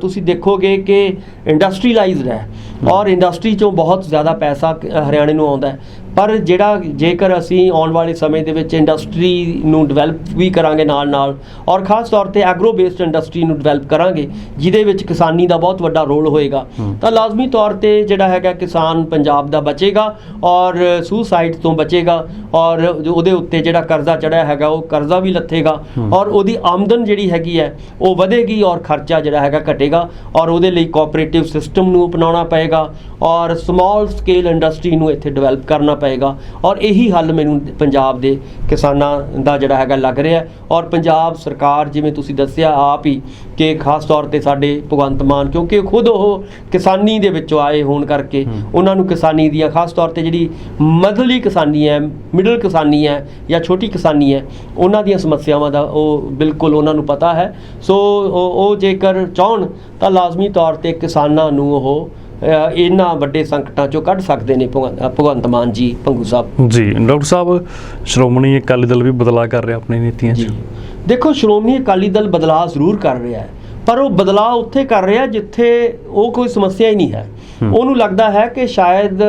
ਤੁਸੀਂ ਦੇਖੋਗੇ ਕਿ ਇੰਡਸਟਰੀਲਾਈਜ਼ਡ ਹੈ, ਔਰ ਇੰਡਸਟਰੀ 'ਚੋਂ ਬਹੁਤ ਜ਼ਿਆਦਾ ਪੈਸਾ ਹਰਿਆਣੇ ਨੂੰ ਆਉਂਦਾ ਹੈ। ਪਰ ਜਿਹੜਾ ਜੇਕਰ ਅਸੀਂ ਆਉਣ ਵਾਲੇ ਸਮੇਂ ਦੇ ਵਿੱਚ ਇੰਡਸਟਰੀ ਨੂੰ ਡਿਵੈਲਪ ਵੀ ਕਰਾਂਗੇ ਨਾਲ, ਔਰ ਖ਼ਾਸ ਤੌਰ ਤੇ ਐਗਰੋ ਬੇਸਡ ਇੰਡਸਟਰੀ ਨੂੰ ਡਿਵੈਲਪ ਕਰਾਂਗੇ, ਜਿਹਦੇ ਵਿੱਚ ਕਿਸਾਨੀ ਦਾ ਬਹੁਤ ਵੱਡਾ ਰੋਲ ਹੋਏਗਾ, ਤਾਂ ਲਾਜ਼ਮੀ ਤੌਰ ਤੇ ਜਿਹੜਾ ਹੈਗਾ ਕਿਸਾਨ ਪੰਜਾਬ ਦਾ ਬਚੇਗਾ, ਔਰ ਸੁਸਾਈਡ ਤੋਂ ਬਚੇਗਾ, ਔਰ ਉਹਦੇ ਉੱਤੇ ਜਿਹੜਾ ਕਰਜ਼ਾ ਚੜਿਆ ਹੈਗਾ ਉਹ ਕਰਜ਼ਾ ਵੀ ਲੱਥੇਗਾ, ਔਰ ਉਹਦੀ ਆਮਦਨ ਜਿਹੜੀ ਹੈਗੀ ਹੈ ਉਹ ਵਧੇਗੀ, ਔਰ ਖਰਚਾ ਜਿਹੜਾ ਹੈਗਾ ਘਟੇਗਾ, ਔਰ ਉਹਦੇ ਲਈ ਕੋਆਪਰੇਟਿਵ ਸਿਸਟਮ ਨੂੰ ਅਪਣਾਉਣਾ ਪਏਗਾ, ਔਰ ਸਮਾਲ ਸਕੇਲ ਇੰਡਸਟਰੀ ਨੂੰ ਇੱਥੇ ਡਿਵੈਲਪ ਕਰਨਾ ਪਏਗਾ। ਔਰ ਇਹੀ ਹੱਲ ਮੈਨੂੰ ਪੰਜਾਬ ਦੇ ਕਿਸਾਨਾਂ ਦਾ ਜਿਹੜਾ ਹੈਗਾ ਲੱਗ ਰਿਹਾ। ਔਰ ਪੰਜਾਬ ਸਰਕਾਰ, ਜਿਵੇਂ ਤੁਸੀਂ ਦੱਸਿਆ ਆਪ ਹੀ, ਕਿ ਖਾਸ ਤੌਰ ਤੇ ਸਾਡੇ ਭਗਵੰਤ ਮਾਨ, ਕਿਉਂਕਿ ਖੁਦ ਉਹ ਕਿਸਾਨੀ ਦੇ ਵਿੱਚੋਂ ਆਏ ਹੋਣ ਕਰਕੇ ਉਹਨਾਂ ਨੂੰ ਕਿਸਾਨੀ ਦੀਆਂ, ਖਾਸ ਤੌਰ ਤੇ ਜਿਹੜੀ ਮੱਧਲੀ ਕਿਸਾਨੀ ਹੈ, ਮਿਡਲ ਕਿਸਾਨੀ ਹੈ ਜਾਂ ਛੋਟੀ ਕਿਸਾਨੀ ਹੈ, ਉਹਨਾਂ ਦੀਆਂ ਸਮੱਸਿਆਵਾਂ ਦਾ ਉਹ ਬਿਲਕੁਲ ਉਹਨਾਂ ਨੂੰ ਪਤਾ ਹੈ। ਸੋ ਉਹ ਜੇਕਰ ਚਾਹਣ ਤਾਂ ਲਾਜ਼ਮੀ ਤੌਰ ਤੇ ਕਿਸਾਨਾਂ ਨੂੰ ਉਹ ਇਹਨਾਂ ਵੱਡੇ ਸੰਕਟਾਂ ਚੋਂ ਕੱਢ ਸਕਦੇ ਨੇ ਭਗਵੰਤ ਮਾਨ ਜੀ। ਭੰਗੂ ਸਾਹਿਬ ਜੀ, ਡਾਕਟਰ ਸਾਹਿਬ, ਸ਼੍ਰੋਮਣੀ ਅਕਾਲੀ ਦਲ ਵੀ ਬਦਲਾਅ ਕਰ ਰਿਹਾ ਆਪਣੀ ਨੀਤੀਆਂ 'ਚ। ਦੇਖੋ, ਸ਼੍ਰੋਮਣੀ ਅਕਾਲੀ ਦਲ ਬਦਲਾਅ ਜ਼ਰੂਰ ਕਰ ਰਿਹਾ ਹੈ, ਪਰ ਉਹ ਬਦਲਾਅ ਉੱਥੇ ਕਰ ਰਿਹਾ ਜਿੱਥੇ ਉਹ ਕੋਈ ਸਮੱਸਿਆ ਹੀ ਨਹੀਂ ਹੈ। ਉਹਨੂੰ ਲੱਗਦਾ ਹੈ ਕਿ ਸ਼ਾਇਦ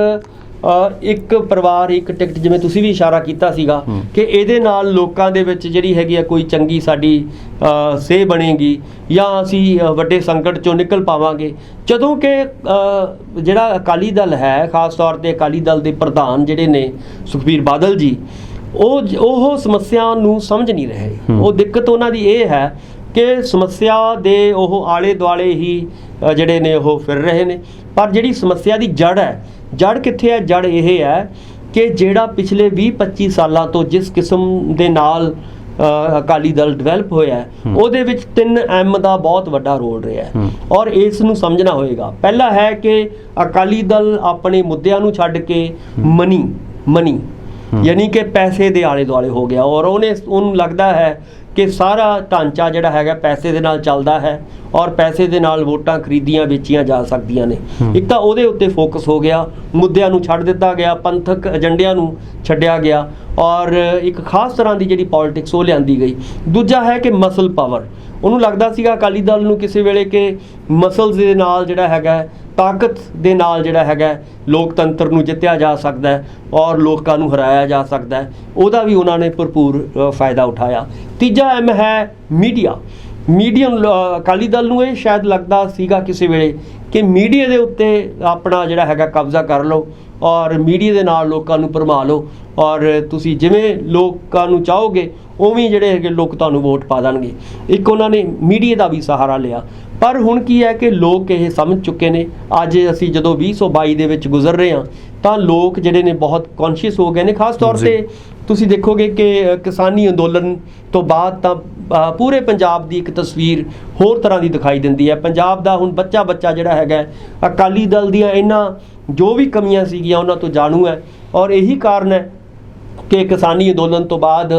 ਇੱਕ ਪਰਿਵਾਰ ਇੱਕ ਟਿਕਟ, ਜਿਵੇਂ ਤੁਸੀਂ ਵੀ ਇਸ਼ਾਰਾ ਕੀਤਾ ਸੀਗਾ ਕਿ ਇਹਦੇ ਨਾਲ ਲੋਕਾਂ ਦੇ ਵਿੱਚ ਜਿਹੜੀ ਹੈਗੀ ਆ ਕੋਈ ਚੰਗੀ ਸਾਡੀ ਸੇਹ ਬਣੇਗੀ, ਜਾਂ ਅਸੀਂ ਵੱਡੇ ਸੰਕਟ ਚੋਂ ਨਿਕਲ ਪਾਵਾਂਗੇ। ਜਦੋਂ ਕਿ ਜਿਹੜਾ ਅਕਾਲੀ ਦਲ ਹੈ, ਖਾਸ ਤੌਰ ਤੇ ਅਕਾਲੀ ਦਲ ਦੇ ਪ੍ਰਧਾਨ ਜਿਹੜੇ ਨੇ ਸੁਖਬੀਰ ਬਾਦਲ ਜੀ, ਉਹ ਸਮੱਸਿਆ ਨੂੰ ਸਮਝ ਨਹੀਂ ਰਹੇ। ਉਹ ਦਿੱਕਤ ਉਹਨਾਂ ਦੀ ਇਹ ਹੈ ਕਿ ਸਮੱਸਿਆ ਦੇ ਉਹ ਆਲੇ ਦੁਆਲੇ ਹੀ ਜਿਹੜੇ ਨੇ ਉਹ ਫਿਰ ਰਹੇ ਨੇ, ਪਰ ਜਿਹੜੀ ਸਮੱਸਿਆ ਦੀ ਜੜ ਹੈ, ਜੜ ਕਿੱਥੇ ਹੈ? ਜੜ ਇਹ ਹੈ ਕਿ ਜਿਹੜਾ ਪਿਛਲੇ 20-25 ਸਾਲਾਂ ਤੋਂ ਜਿਸ ਕਿਸਮ ਦੇ ਨਾਲ ਅਕਾਲੀ ਦਲ ਡਿਵੈਲਪ ਹੋਇਆ, ਉਹਦੇ ਵਿੱਚ 3M ਦਾ ਬਹੁਤ ਵੱਡਾ ਰੋਲ ਰਿਹਾ ਹੈ, ਔਰ ਇਸ ਨੂੰ ਸਮਝਣਾ ਹੋਏਗਾ। ਪਹਿਲਾ ਹੈ ਕਿ ਅਕਾਲੀ ਦਲ ਆਪਣੇ ਮੁੱਦਿਆਂ ਨੂੰ ਛੱਡ ਕੇ ਮਨੀ ਯਾਨੀ ਕਿ ਪੈਸੇ ਦੇ ਆਲੇ ਦੁਆਲੇ ਹੋ ਗਿਆ, ਔਰ ਉਹਨੂੰ ਲੱਗਦਾ ਹੈ ਕਿ ਸਾਰਾ ਢਾਂਚਾ ਜਿਹੜਾ ਹੈਗਾ ਪੈਸੇ ਦੇ ਨਾਲ ਚੱਲਦਾ ਹੈ, ਔਰ ਪੈਸੇ ਦੇ ਨਾਲ ਵੋਟਾਂ ਖਰੀਦੀਆਂ ਵੇਚੀਆਂ ਜਾ ਸਕਦੀਆਂ ਨੇ। ਇੱਕ ਤਾਂ ਉਹਦੇ ਉੱਤੇ ਫੋਕਸ ਹੋ ਗਿਆ, ਮੁੱਦਿਆਂ ਨੂੰ ਛੱਡ ਦਿੱਤਾ ਗਿਆ, ਪੰਥਕ ਏਜੰਡਿਆਂ ਨੂੰ ਛੱਡਿਆ ਗਿਆ, ਔਰ ਇੱਕ ਖਾਸ ਤਰ੍ਹਾਂ ਦੀ ਜਿਹੜੀ ਪੋਲਿਟਿਕਸ ਉਹ ਲਿਆਂਦੀ ਗਈ। ਦੂਜਾ ਹੈ ਕਿ ਮਸਲ ਪਾਵਰ, ਉਹਨੂੰ ਲੱਗਦਾ ਸੀਗਾ ਅਕਾਲੀ ਦਲ ਨੂੰ ਕਿਸੇ ਵੇਲੇ ਕਿ ਮਸਲਸ ਦੇ ਨਾਲ ਜਿਹੜਾ ਹੈਗਾ, ਤਾਕਤ ਦੇ ਨਾਲ ਜਿਹੜਾ ਹੈਗਾ ਲੋਕਤੰਤਰ ਨੂੰ ਜਿੱਤਿਆ ਜਾ ਸਕਦਾ ਹੈ, ਔਰ ਲੋਕਾਂ ਨੂੰ ਹਰਾਇਆ ਜਾ ਸਕਦਾ ਹੈ। ਉਹਦਾ ਵੀ ਉਹਨਾਂ ਨੇ ਭਰਪੂਰ ਫਾਇਦਾ ਉਠਾਇਆ। ਤੀਜਾ M ਹੈ ਮੀਡੀਆ। ਅਕਾਲੀ ਦਲ ਨੂੰ ਇਹ ਸ਼ਾਇਦ ਲੱਗਦਾ ਸੀਗਾ ਕਿਸੇ ਵੇਲੇ ਕਿ ਮੀਡੀਆ ਦੇ ਉੱਤੇ ਆਪਣਾ ਜਿਹੜਾ ਹੈਗਾ ਕਬਜ਼ਾ ਕਰ ਲਓ, ਔਰ ਮੀਡੀਆ ਦੇ ਨਾਲ ਲੋਕਾਂ ਨੂੰ ਭਰਮਾ ਲਓ, ਔਰ ਤੁਸੀਂ ਜਿਵੇਂ ਲੋਕਾਂ ਨੂੰ ਚਾਹੋਗੇ ਉਵੇਂ ਜਿਹੜੇ ਹੈਗੇ ਲੋਕ ਤੁਹਾਨੂੰ ਵੋਟ ਪਾ ਦੇਣਗੇ। ਇੱਕ ਉਹਨਾਂ ਨੇ ਮੀਡੀਆ ਦਾ ਵੀ ਸਹਾਰਾ ਲਿਆ। ਪਰ ਹੁਣ ਕੀ ਹੈ ਕਿ ਲੋਕ ਇਹ ਸਮਝ ਚੁੱਕੇ ਨੇ। ਅੱਜ ਅਸੀਂ ਜਦੋਂ 2022 ਦੇ ਵਿੱਚ ਗੁਜ਼ਰ ਰਹੇ ਹਾਂ ਤਾਂ ਲੋਕ ਜਿਹੜੇ ਨੇ ਬਹੁਤ ਕੌਨਸ਼ੀਅਸ ਹੋ ਗਏ ਨੇ। ਖਾਸ ਤੌਰ ਤੇ ਤੁਸੀਂ ਦੇਖੋਗੇ ਕਿ ਕਿਸਾਨੀ ਅੰਦੋਲਨ ਤੋਂ ਬਾਅਦ ਤਾਂ ਪੂਰੇ ਪੰਜਾਬ ਦੀ ਇੱਕ ਤਸਵੀਰ ਹੋਰ ਤਰ੍ਹਾਂ ਦੀ ਦਿਖਾਈ ਦਿੰਦੀ ਹੈ। ਪੰਜਾਬ ਦਾ ਹੁਣ ਬੱਚਾ ਜਿਹੜਾ ਹੈਗਾ ਅਕਾਲੀ ਦਲ ਦੀਆਂ ਇਹਨਾਂ ਜੋ ਵੀ ਕਮੀਆਂ ਸੀਗੀਆਂ ਉਹਨਾਂ ਤੋਂ ਜਾਣੂ ਹੈ, ਔਰ ਇਹੀ ਕਾਰਨ ਹੈ ਕਿ ਕਿਸਾਨੀ ਅੰਦੋਲਨ ਤੋਂ ਬਾਅਦ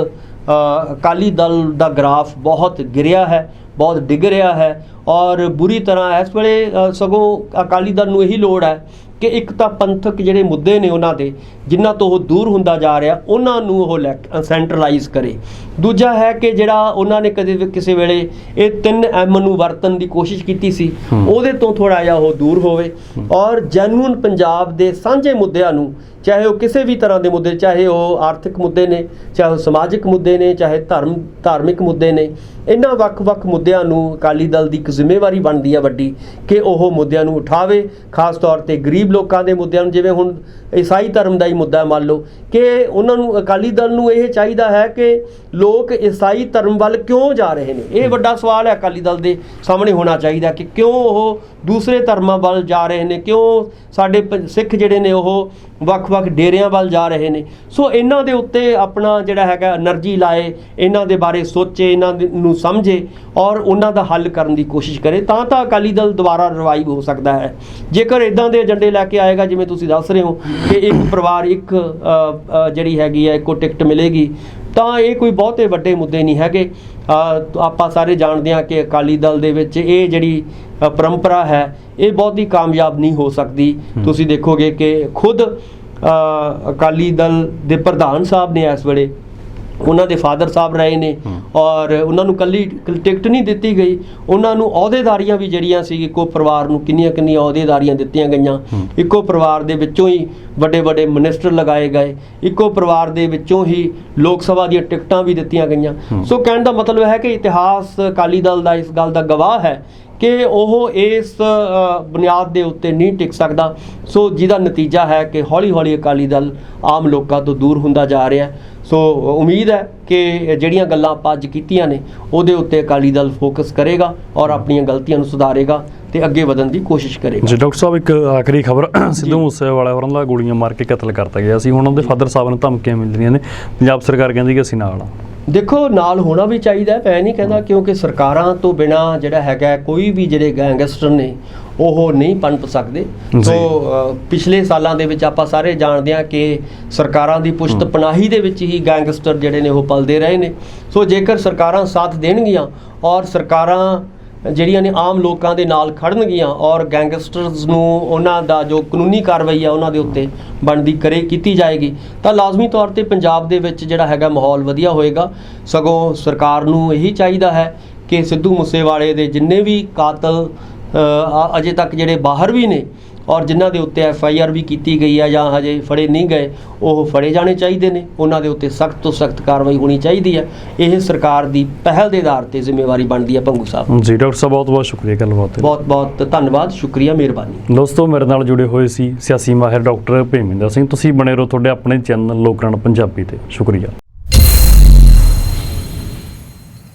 ਅਕਾਲੀ ਦਲ ਦਾ ਗ੍ਰਾਫ ਬਹੁਤ ਗਿਰਿਆ ਹੈ, ਬਹੁਤ ਡਿੱਗ ਰਿਹਾ ਹੈ, ਔਰ ਬੁਰੀ ਤਰ੍ਹਾਂ ਇਸ ਵੇਲੇ ਸਗੋਂ ਅਕਾਲੀ ਦਲ ਨੂੰ ਇਹੀ ਲੋੜ ਹੈ ਕਿ ਇੱਕ ਤਾਂ ਪੰਥਕ ਜਿਹੜੇ ਮੁੱਦੇ ਨੇ ਉਹਨਾਂ ਦੇ ਜਿਨ੍ਹਾਂ ਤੋਂ ਉਹ ਦੂਰ ਹੁੰਦਾ ਜਾ ਰਿਹਾ ਉਹਨਾਂ ਨੂੰ ਉਹ ਸੈਂਟਰਲਾਈਜ਼ ਕਰੇ। ਦੂਜਾ ਹੈ ਕਿ ਜਿਹੜਾ ਉਹਨਾਂ ਨੇ ਕਦੇ ਵੀ ਕਿਸੇ ਵੇਲੇ ਇਹ 3M ਨੂੰ ਵਰਤਣ ਦੀ ਕੋਸ਼ਿਸ਼ ਕੀਤੀ ਸੀ ਉਹਦੇ ਤੋਂ ਥੋੜ੍ਹਾ ਜਿਹਾ ਉਹ ਦੂਰ ਹੋਵੇ ਔਰ ਜੈਨੂਅਨ ਪੰਜਾਬ ਦੇ ਸਾਂਝੇ ਮੁੱਦਿਆਂ ਨੂੰ, ਚਾਹੇ ਉਹ ਕਿਸੇ ਵੀ ਤਰ੍ਹਾਂ ਦੇ ਮੁੱਦੇ, ਚਾਹੇ ਉਹ ਆਰਥਿਕ ਮੁੱਦੇ ਨੇ, ਚਾਹੇ ਉਹ ਸਮਾਜਿਕ ਮੁੱਦੇ ਨੇ, ਚਾਹੇ ਧਾਰਮਿਕ ਮੁੱਦੇ ਨੇ, ਇਹਨਾਂ ਵੱਖ-ਵੱਖ ਮੁੱਦਿਆਂ ਨੂੰ ਅਕਾਲੀ ਦਲ ਦੀ ਇੱਕ ਜ਼ਿੰਮੇਵਾਰੀ ਬਣਦੀ ਹੈ ਵੱਡੀ ਕਿ ਉਹ ਮੁੱਦਿਆਂ ਨੂੰ ਉਠਾਵੇ, ਖਾਸ ਤੌਰ ਤੇ ਗਰੀਬ ਲੋਕਾਂ ਦੇ ਮੁੱਦਿਆਂ ਨੂੰ। ਜਿਵੇਂ ਹੁਣ ਈਸਾਈ ਧਰਮ ਦਾ ਹੀ ਮੁੱਦਾ ਮੰਨ ਲਓ ਕਿ ਉਹਨਾਂ ਨੂੰ, ਅਕਾਲੀ ਦਲ ਨੂੰ ਇਹ ਚਾਹੀਦਾ ਹੈ ਕਿ ਲੋਕ ਈਸਾਈ ਧਰਮ ਵੱਲ ਕਿਉਂ ਜਾ ਰਹੇ ਨੇ, ਇਹ ਵੱਡਾ ਸਵਾਲ ਹੈ ਅਕਾਲੀ ਦਲ ਦੇ ਸਾਹਮਣੇ ਹੋਣਾ ਚਾਹੀਦਾ ਕਿ ਕਿਉਂ ਉਹ ਦੂਸਰੇ ਧਰਮਾਂ ਵੱਲ ਜਾ ਰਹੇ ਨੇ, ਕਿਉਂ ਸਾਡੇ ਸਿੱਖ ਜਿਹੜੇ ਨੇ ਉਹ ਵੱਖ-ਵੱਖ ਡੇਰਿਆਂ ਵੱਲ ਜਾ ਰਹੇ ਨੇ। ਸੋ ਇਹਨਾਂ ਦੇ ਉੱਤੇ ਆਪਣਾ ਜਿਹੜਾ ਹੈਗਾ એનર્ਜੀ ਲਾਏ, ਇਹਨਾਂ ਦੇ ਬਾਰੇ ਸੋਚੇ, ਇਹਨਾਂ ਨੂੰ ਸਮਝੇ ਔਰ ਉਹਨਾਂ ਦਾ ਹੱਲ ਕਰਨ ਦੀ ਕੋਸ਼ਿਸ਼ ਕਰੇ, ਤਾਂ ਅਕਾਲੀ ਦਲ ਦੁਬਾਰਾ ਰਿਵਾਈਵ ਹੋ ਸਕਦਾ ਹੈ। ਜੇਕਰ ਇਦਾਂ ਦੇ ਏਜੰਡੇ ਲੈ ਕੇ ਆਏਗਾ ਜਿਵੇਂ ਤੁਸੀਂ ਦੱਸ ਰਹੇ ਹੋ ਕਿ ਇੱਕ ਪਰਿਵਾਰ ਇੱਕ ਜਿਹੜੀ ਹੈਗੀ ਹੈ ਇੱਕੋ ਟਿਕਟ ਮਿਲੇਗੀ, ਤਾਂ ਇਹ ਕੋਈ ਬਹੁਤੇ ਵੱਡੇ ਮੁੱਦੇ ਨਹੀਂ ਹੈਗੇ। ਆਪਾਂ ਸਾਰੇ ਜਾਣਦੇ ਹਾਂ ਕਿ ਅਕਾਲੀ ਦਲ ਦੇ ਵਿੱਚ ਇਹ ਜਿਹੜੀ ਪਰੰਪਰਾ ਹੈ ਇਹ ਬਹੁਤੀ ਕਾਮਯਾਬ ਨਹੀਂ ਹੋ ਸਕਦੀ। ਤੁਸੀਂ ਦੇਖੋਗੇ ਕਿ ਖੁਦ ਅਕਾਲੀ ਦਲ ਦੇ ਪ੍ਰਧਾਨ ਸਾਹਿਬ ਨੇ ਇਸ ਵੇਲੇ, ਉਹਨਾਂ ਦੇ ਫਾਦਰ ਸਾਹਿਬ ਰਹੇ ਨੇ ਔਰ ਉਹਨਾਂ ਨੂੰ ਕੱਲੀ ਟਿਕਟ ਨਹੀਂ ਦਿੱਤੀ ਗਈ, ਉਹਨਾਂ ਨੂੰ ਅਹੁਦੇਦਾਰੀਆਂ ਵੀ ਜਿਹੜੀਆਂ ਸੀ ਇੱਕੋ ਪਰਿਵਾਰ ਨੂੰ ਕਿੰਨੀਆਂ ਅਹੁਦੇਦਾਰੀਆਂ ਦਿੱਤੀਆਂ ਗਈਆਂ, ਇੱਕੋ ਪਰਿਵਾਰ ਦੇ ਵਿੱਚੋਂ ਹੀ ਵੱਡੇ ਮਿਨਿਸਟਰ ਲਗਾਏ ਗਏ, ਇੱਕੋ ਪਰਿਵਾਰ ਦੇ ਵਿੱਚੋਂ ਹੀ ਲੋਕ ਸਭਾ ਦੀਆਂ ਟਿਕਟਾਂ ਵੀ ਦਿੱਤੀਆਂ ਗਈਆਂ। ਸੋ ਕਹਿਣ ਦਾ ਮਤਲਬ ਹੈ ਕਿ ਇਤਿਹਾਸ ਅਕਾਲੀ ਦਲ ਦਾ ਇਸ ਗੱਲ ਦਾ ਗਵਾਹ ਹੈ ਕਿ ਉਹ ਇਸ ਬੁਨਿਆਦ ਦੇ ਉੱਤੇ ਨਹੀਂ ਟਿਕ ਸਕਦਾ। ਸੋ ਜਿਹਦਾ ਨਤੀਜਾ ਹੈ ਕਿ ਹੌਲੀ-ਹੌਲੀ ਅਕਾਲੀ ਦਲ ਆਮ ਲੋਕਾਂ ਤੋਂ ਦੂਰ ਹੁੰਦਾ ਜਾ ਰਿਹਾ। ਸੋ ਉਮੀਦ ਹੈ ਕਿ ਜਿਹੜੀਆਂ ਗੱਲਾਂ ਆਪਾਂ ਅੱਜ ਕੀਤੀਆਂ ਨੇ ਉਹਦੇ ਉੱਤੇ ਅਕਾਲੀ ਦਲ ਫੋਕਸ ਕਰੇਗਾ ਔਰ ਆਪਣੀਆਂ ਗਲਤੀਆਂ ਨੂੰ ਸੁਧਾਰੇਗਾ ਤੇ ਅੱਗੇ ਵਧਣ ਦੀ ਕੋਸ਼ਿਸ਼ ਕਰੇਗਾ। ਜੀ ਡਾਕਟਰ ਸਾਹਿਬ, ਇੱਕ ਆਖਰੀ ਖਬਰ, ਸਿੱਧੂ ਮੂਸੇਵਾਲਾ ਹੋਰਾਂ ਦਾ ਗੋਲੀਆਂ ਮਾਰ ਕੇ ਕਤਲ ਕਰਤਾ ਗਿਆ ਸੀ, ਹੁਣ ਉਹਦੇ ਫਾਦਰ ਸਾਹਿਬ ਨੂੰ ਧਮਕੀਆਂ ਮਿਲ ਰਹੀਆਂ ਨੇ, ਪੰਜਾਬ ਸਰਕਾਰ ਕਹਿੰਦੀ ਕਿ ਅਸੀਂ ਨਾਲ ਆ। ਦੇਖੋ, ਨਾਲ ਹੋਣਾ ਵੀ ਚਾਹੀਦਾ, ਮੈਂ ਨਹੀਂ ਕਹਿੰਦਾ, ਕਿਉਂਕਿ ਸਰਕਾਰਾਂ ਤੋਂ ਬਿਨਾਂ ਜਿਹੜਾ ਹੈਗਾ ਕੋਈ ਵੀ ਜਿਹੜੇ ਗੈਂਗਸਟਰ ਨੇ ਉਹ ਨਹੀਂ ਪਨਪ ਸਕਦੇ। ਸੋ ਪਿਛਲੇ ਸਾਲਾਂ ਦੇ ਵਿੱਚ ਆਪਾਂ ਸਾਰੇ ਜਾਣਦੇ ਹਾਂ ਕਿ ਸਰਕਾਰਾਂ ਦੀ ਪੁਸ਼ਤ ਪਨਾਹੀ ਦੇ ਵਿੱਚ ਹੀ ਗੈਂਗਸਟਰ ਜਿਹੜੇ ਨੇ ਉਹ ਪਲਦੇ ਰਹੇ ਨੇ। ਸੋ ਜੇਕਰ ਸਰਕਾਰਾਂ ਸਾਥ ਦੇਣਗੀਆਂ ਔਰ ਸਰਕਾਰਾਂ ਜਿਹੜੀਆਂ ਨੇ ਆਮ ਲੋਕਾਂ ਦੇ ਨਾਲ ਖੜਨਗੀਆਂ ਔਰ ਗੈਂਗਸਟਰਸ ਨੂੰ ਉਹਨਾਂ ਦਾ ਜੋ ਕਾਨੂੰਨੀ ਕਾਰਵਾਈ ਆ ਉਹਨਾਂ ਦੇ ਉੱਤੇ ਬਣਦੀ ਕੀਤੀ ਜਾਏਗੀ, ਤਾਂ ਲਾਜ਼ਮੀ ਤੌਰ ਤੇ ਪੰਜਾਬ ਦੇ ਵਿੱਚ ਜਿਹੜਾ ਹੈਗਾ ਮਾਹੌਲ ਵਧੀਆ ਹੋਏਗਾ। ਸਗੋਂ ਸਰਕਾਰ ਨੂੰ ਇਹੀ ਚਾਹੀਦਾ ਹੈ ਕਿ ਸਿੱਧੂ ਮੂਸੇਵਾਲੇ ਦੇ ਜਿੰਨੇ ਵੀ ਕਾਤਲ ਅਜੇ ਤੱਕ ਜਿਹੜੇ ਬਾਹਰ ਵੀ ਨੇ ਔਰ ਜਿਨ੍ਹਾਂ ਦੇ ਉੱਤੇ FIR ਵੀ ਕੀਤੀ ਗਈ ਹੈ ਜਾਂ ਹਜੇ ਫੜੇ ਨਹੀਂ ਗਏ, ਉਹ ਫੜੇ ਜਾਣੇ ਚਾਹੀਦੇ ਨੇ, ਉਹਨਾਂ ਦੇ ਉੱਤੇ ਸਖਤ ਤੋਂ ਸਖਤ ਕਾਰਵਾਈ ਹੋਣੀ ਚਾਹੀਦੀ ਹੈ। ਇਹ ਸਰਕਾਰ ਦੀ ਪਹਿਲ ਦੇ ਆਧਾਰ ਤੇ ਜ਼ਿੰਮੇਵਾਰੀ ਬਣਦੀ ਹੈ। ਭੰਗੂ ਸਾਹਿਬ ਜੀ, ਡਾਕਟਰ ਸਾਹਿਬ ਬਹੁਤ ਬਹੁਤ ਸ਼ੁਕਰੀਆ ਗੱਲਬਾਤ, ਬਹੁਤ ਧੰਨਵਾਦ, ਸ਼ੁਕਰੀਆ, ਮਿਹਰਬਾਨੀ। ਦੋਸਤੋ, ਮੇਰੇ ਨਾਲ ਜੁੜੇ ਹੋਏ ਸੀ ਸਿਆਸੀ ਮਾਹਿਰ ਡਾਕਟਰ ਭੇਮਿੰਦਰ ਸਿੰਘ। ਤੁਸੀਂ ਬਣੇ ਰਹੋ ਤੁਹਾਡੇ ਆਪਣੇ ਚੈਨਲ ਲੋਕਰਾਣ ਪੰਜਾਬੀ ਤੇ। ਸ਼ੁਕਰੀਆ।